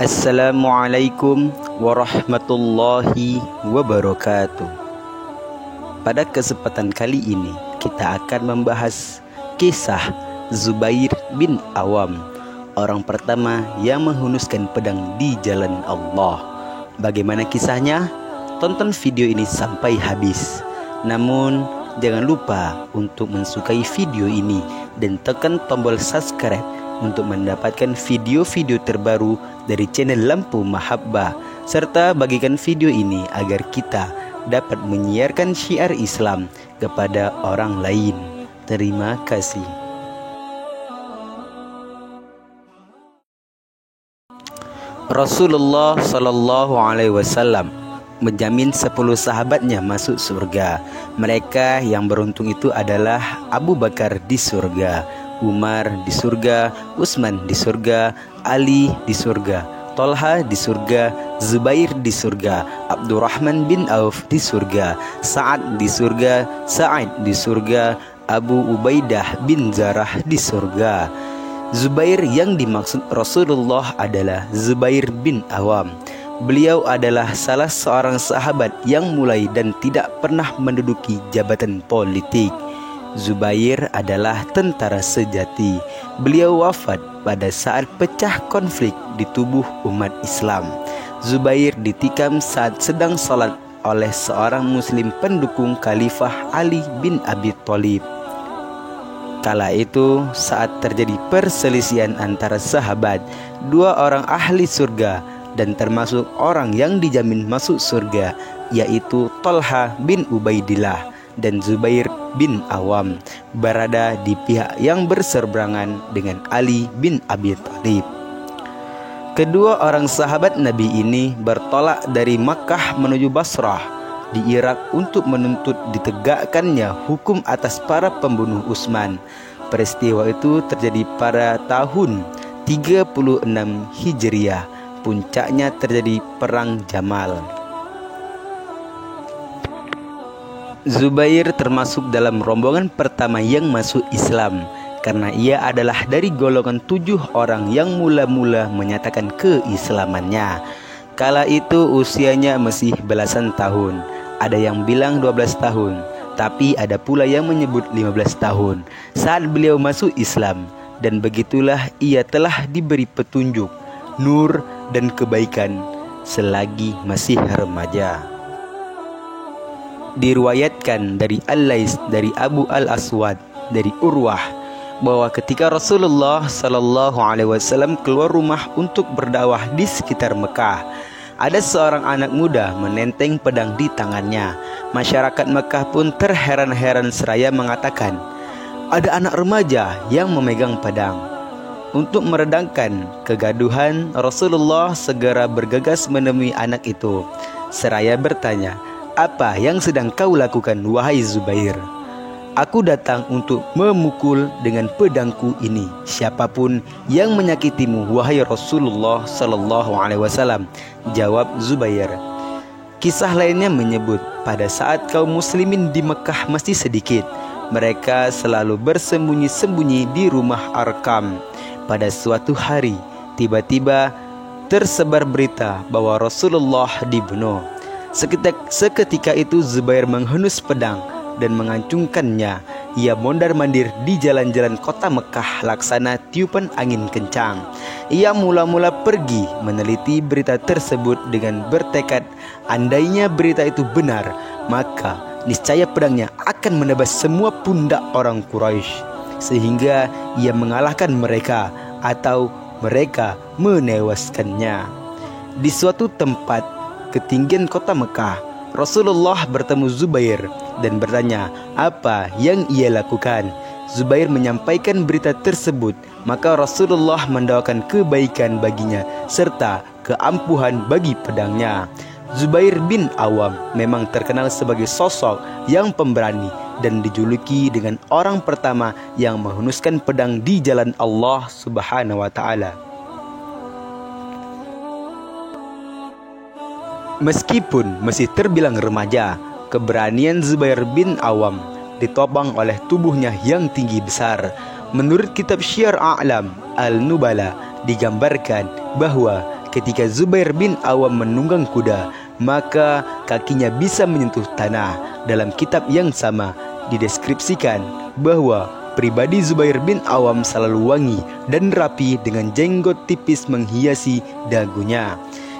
Assalamualaikum warahmatullahi wabarakatuh. Pada kesempatan kali ini kita akan membahas kisah Zubair bin Awam, orang pertama yang menghunuskan pedang di jalan Allah. Bagaimana kisahnya? Tonton video ini sampai habis. Namun jangan lupa untuk mensukai video ini dan tekan tombol subscribe untuk mendapatkan video-video terbaru dari channel Lampu Mahabbah, serta bagikan video ini agar kita dapat menyiarkan syiar Islam kepada orang lain. Terima kasih. Rasulullah Sallallahu Alaihi Wasallam menjamin 10 sahabatnya masuk surga. Mereka yang beruntung itu adalah Abu Bakar di surga, Umar di surga, Utsman di surga, Ali di surga, Tolha di surga, Zubair di surga, Abdurrahman bin Auf di surga, Sa'ad di surga, Sa'id di surga, Abu Ubaidah bin Jarrah di surga. Zubair yang dimaksud Rasulullah adalah Zubair bin Awam. Beliau adalah salah seorang sahabat yang mulai dan tidak pernah menduduki jabatan politik. Zubair adalah tentara sejati. Beliau wafat pada saat pecah konflik di tubuh umat Islam. Zubair ditikam saat sedang salat oleh seorang muslim pendukung Khalifah Ali bin Abi Thalib. Kala itu saat terjadi perselisihan antara sahabat, 2 orang ahli surga dan termasuk orang yang dijamin masuk surga, yaitu Tolha bin Ubaidillah dan Zubair bin Awam, berada di pihak yang berseberangan dengan Ali bin Abi Thalib. Kedua orang sahabat Nabi ini bertolak dari Makkah menuju Basrah di Irak untuk menuntut ditegakkannya hukum atas para pembunuh Utsman. Peristiwa itu terjadi pada tahun 36 Hijriah. Puncaknya terjadi Perang Jamal. Zubair termasuk dalam rombongan pertama yang masuk Islam, karena ia adalah dari golongan 7 orang yang mula-mula menyatakan keislamannya. Kala itu usianya masih belasan tahun. Ada yang bilang 12 tahun, tapi ada pula yang menyebut 15 tahun saat beliau masuk Islam. Dan begitulah ia telah diberi petunjuk, nur dan kebaikan selagi masih remaja. Diriwayatkan dari Al-Lais dari Abu Al-Aswad dari Urwah bahwa ketika Rasulullah Sallallahu Alaihi Wasallam keluar rumah untuk berdakwah di sekitar Mekah, ada seorang anak muda menenteng pedang di tangannya. Masyarakat Mekah pun terheran-heran seraya mengatakan, ada anak remaja yang memegang pedang. Untuk meredamkan kegaduhan, Rasulullah segera bergegas menemui anak itu seraya bertanya, apa yang sedang kau lakukan, wahai Zubair? Aku datang untuk memukul dengan pedangku ini siapapun yang menyakitimu, wahai Rasulullah Sallallahu Alaihi Wasallam, jawab Zubair. Kisah lainnya menyebut pada saat kaum muslimin di Mekah masih sedikit, mereka selalu bersembunyi-sembunyi di rumah Arkam. Pada suatu hari, tiba-tiba tersebar berita bahwa Rasulullah dibunuh. Seketika itu Zubair menghunus pedang dan mengancungkannya. Ia mondar-mandir di jalan-jalan kota Mekah laksana tiupan angin kencang. Ia mula-mula pergi meneliti berita tersebut dengan bertekad, andainya berita itu benar, maka niscaya pedangnya akan menebas semua pundak orang Quraisy, sehingga ia mengalahkan mereka atau mereka menewaskannya. Di suatu tempat ketinggian kota Mekah, Rasulullah bertemu Zubair dan bertanya apa yang ia lakukan. Zubair menyampaikan berita tersebut, maka Rasulullah mendoakan kebaikan baginya serta keampuhan bagi pedangnya. Zubair bin Awam memang terkenal sebagai sosok yang pemberani dan dijuluki dengan orang pertama yang menghunuskan pedang di jalan Allah Subhanahu wa taala. Meskipun masih terbilang remaja, keberanian Zubair bin Awam ditopang oleh tubuhnya yang tinggi besar. Menurut kitab Syiar A'lam Al-Nubala digambarkan bahwa ketika Zubair bin Awam menunggang kuda, maka kakinya bisa menyentuh tanah. Dalam kitab yang sama dideskripsikan bahwa pribadi Zubair bin Awam selalu wangi dan rapi dengan jenggot tipis menghiasi dagunya.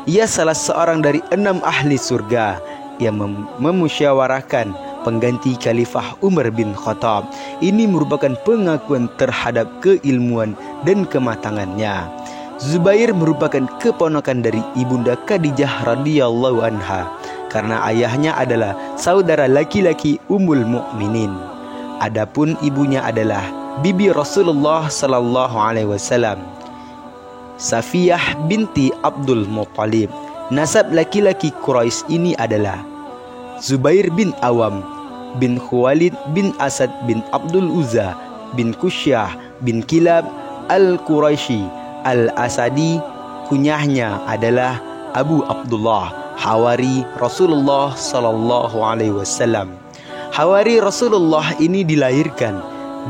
Ia salah seorang dari 6 ahli surga yang memusyawarahkan pengganti Khalifah Umar bin Khattab. Ini merupakan pengakuan terhadap keilmuan dan kematangannya. Zubair merupakan keponakan dari ibunda Khadijah radhiyallahu anha karena ayahnya adalah saudara laki-laki Ummul Mukminin. Adapun ibunya adalah bibi Rasulullah sallallahu alaihi wasallam, Safiyah binti Abdul Muttalib. Nasab laki-laki Quraisy ini adalah Zubair bin Awam bin Khuwailid bin Asad bin Abdul Uzza bin Kusyah bin Kilab al-Quraisy al-Asadi. Kunyahnya adalah Abu Abdullah, Hawari Rasulullah sallallahu alaihi wasallam. Hawari Rasulullah ini dilahirkan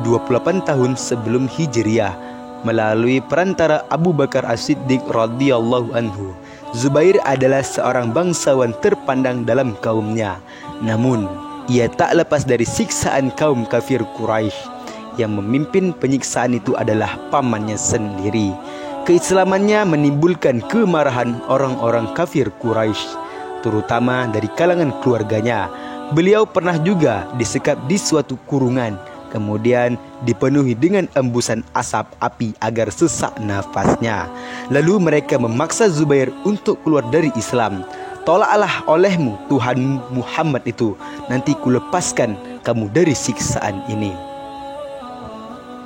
28 tahun sebelum Hijriah melalui perantara Abu Bakar As-Siddiq radhiyallahu anhu. Zubair adalah seorang bangsawan terpandang dalam kaumnya. Namun, ia tak lepas dari siksaan kaum kafir Quraisy. Yang memimpin penyiksaan itu adalah pamannya sendiri. Keislamannya menimbulkan kemarahan orang-orang kafir Quraisy, terutama dari kalangan keluarganya. Beliau pernah juga disekap di suatu kurungan, kemudian dipenuhi dengan embusan asap api agar sesak nafasnya. Lalu mereka memaksa Zubair untuk keluar dari Islam. "Tolaklah olehmu Tuhan Muhammad itu, nanti kulepaskan kamu dari siksaan ini."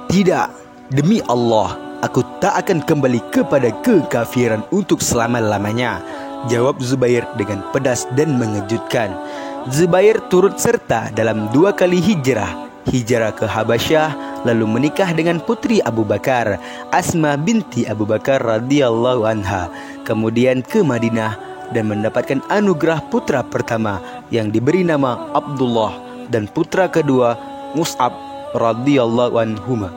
"Tidak, demi Allah, aku tak akan kembali kepada kekafiran untuk selama-lamanya," jawab Zubair dengan pedas dan mengejutkan. Zubair turut serta dalam 2 kali hijrah ke Habasyah, lalu menikah dengan putri Abu Bakar, Asma binti Abu Bakar radhiyallahu anha, kemudian ke Madinah dan mendapatkan anugerah putra pertama yang diberi nama Abdullah dan putra kedua Mus'ab radhiyallahu anhuma.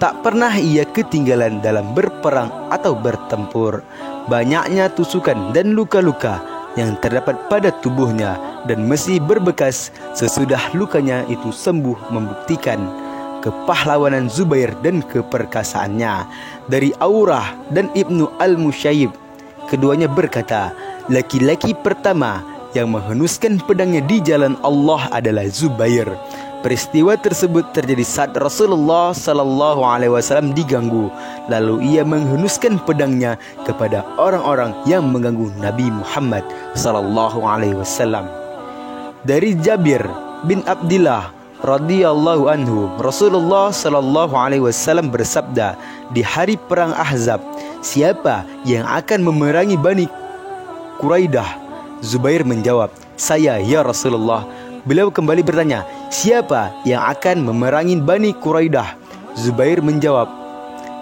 Tak pernah ia ketinggalan dalam berperang atau bertempur. Banyaknya tusukan dan luka-luka yang terdapat pada tubuhnya dan masih berbekas sesudah lukanya itu sembuh membuktikan kepahlawanan Zubair dan keperkasaannya. Dari Aurah dan Ibnu Al-Musayyib, keduanya berkata, laki-laki pertama yang menghenuskan pedangnya di jalan Allah adalah Zubair. Peristiwa tersebut terjadi saat Rasulullah sallallahu alaihi wasallam diganggu, lalu ia menghenuskan pedangnya kepada orang-orang yang mengganggu Nabi Muhammad sallallahu alaihi wasallam. Dari Jabir bin Abdillah radhiyallahu anhu, Rasulullah sallallahu alaihi wasallam bersabda di hari perang Ahzab, "Siapa yang akan memerangi Bani Quraidah?" Zubair menjawab, "Saya ya Rasulullah." Beliau kembali bertanya, "Siapa yang akan memerangi Bani Quraidah?" Zubair menjawab,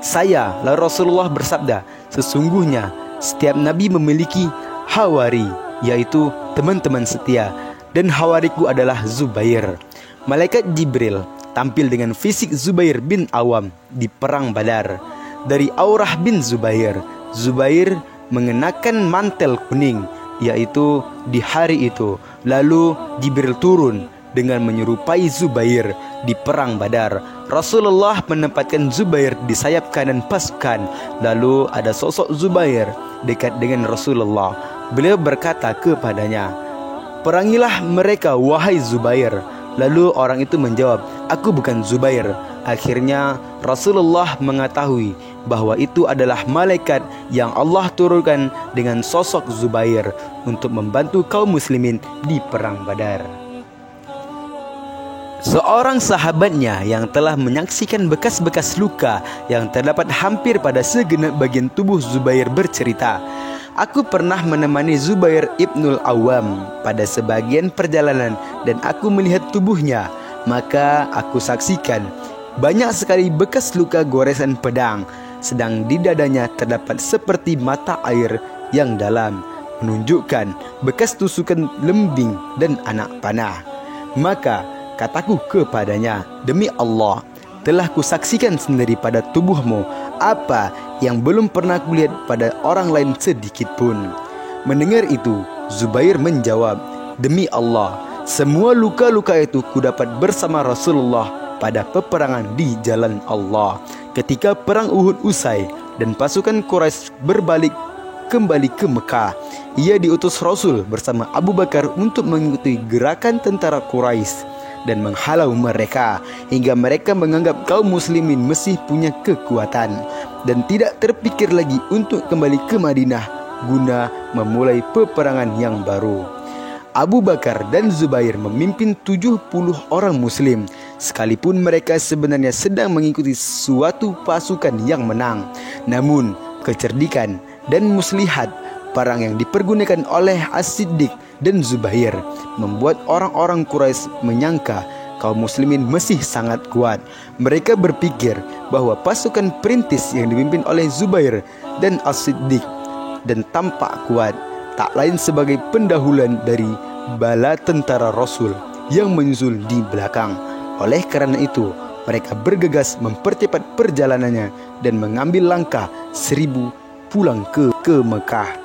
"Saya." Lalu Rasulullah bersabda, "Sesungguhnya setiap nabi memiliki hawari, yaitu teman-teman setia, dan hawariku adalah Zubair." Malaikat Jibril tampil dengan fisik Zubair bin Awam di perang Badar. Dari Aurah bin Zubair, Zubair mengenakan mantel kuning, yaitu di hari itu. Lalu Jibril turun dengan menyerupai Zubair di perang Badar. Rasulullah menempatkan Zubair di sayap kanan pasukan. Lalu ada sosok Zubair dekat dengan Rasulullah. Beliau berkata kepadanya, "Perangilah mereka wahai Zubair." Lalu orang itu menjawab, "Aku bukan Zubair." Akhirnya Rasulullah mengetahui bahwa itu adalah malaikat yang Allah turunkan dengan sosok Zubair untuk membantu kaum muslimin di perang Badar. Seorang sahabatnya yang telah menyaksikan bekas-bekas luka yang terdapat hampir pada segenap bagian tubuh Zubair bercerita, "Aku pernah menemani Zubair ibnul Awam pada sebagian perjalanan dan aku melihat tubuhnya. Maka aku saksikan banyak sekali bekas luka goresan pedang, sedang di dadanya terdapat seperti mata air yang dalam, menunjukkan bekas tusukan lembing dan anak panah. Maka kataku kepadanya, 'Demi Allah, telah kusaksikan sendiri pada tubuhmu apa yang belum pernah kulihat pada orang lain sedikit pun. Mendengar itu, Zubair menjawab, demi Allah, semua luka-luka itu kudapat bersama Rasulullah pada peperangan di jalan Allah. Ketika perang Uhud usai dan pasukan Quraisy berbalik kembali ke Mekah, ia diutus Rasul bersama Abu Bakar untuk mengikuti gerakan tentara Quraisy dan menghalau mereka hingga mereka menganggap kaum muslimin masih punya kekuatan dan tidak terpikir lagi untuk kembali ke Madinah guna memulai peperangan yang baru. Abu Bakar dan Zubair memimpin 70 orang muslim, sekalipun mereka sebenarnya sedang mengikuti suatu pasukan yang menang. Namun kecerdikan dan muslihat parang yang dipergunakan oleh As-Siddiq dan Zubair membuat orang-orang Quraisy menyangka kaum muslimin masih sangat kuat. Mereka berpikir bahwa pasukan perintis yang dipimpin oleh Zubair dan As-Siddiq dan tampak kuat tak lain sebagai pendahuluan dari bala tentara Rasul yang menyusul di belakang. Oleh karena itu, mereka bergegas mempercepat perjalanannya dan mengambil langkah 1000 pulang ke Mekah.